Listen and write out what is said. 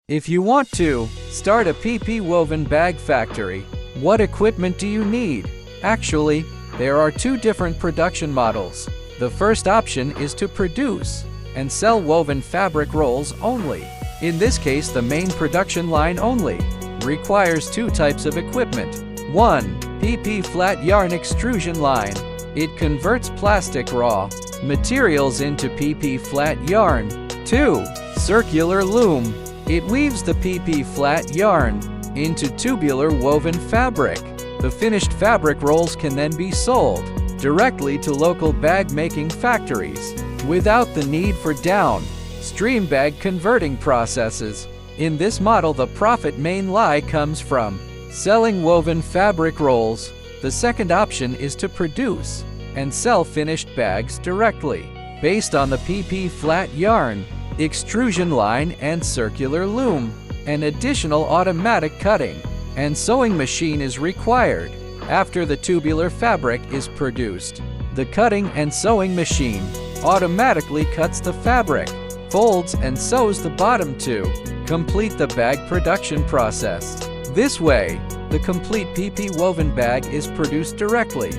If you want to start a PP woven bag factory, what equipment do you need? Actually, there are two different production models. The first option is to produce and sell woven fabric rolls only. In this case, the main production line only requires two types of equipment. 1. PP flat yarn extrusion line. It converts plastic raw materials into PP flat yarn. 2. Circular loom. It weaves the PP flat yarn into tubular woven fabric. The finished fabric rolls can then be sold directly to local bag-making factories without the need for downstream bag converting processes. In this model, the profit main lie comes from selling woven fabric rolls. The second option is to produce and sell finished bags directly based on the PP flat yarn extrusion line and circular loom. An additional automatic cutting and sewing machine is required after the tubular fabric is produced. The cutting and sewing machine automatically cuts the fabric, folds and sews the bottom to complete the bag production process. This way, the complete PP woven bag is produced directly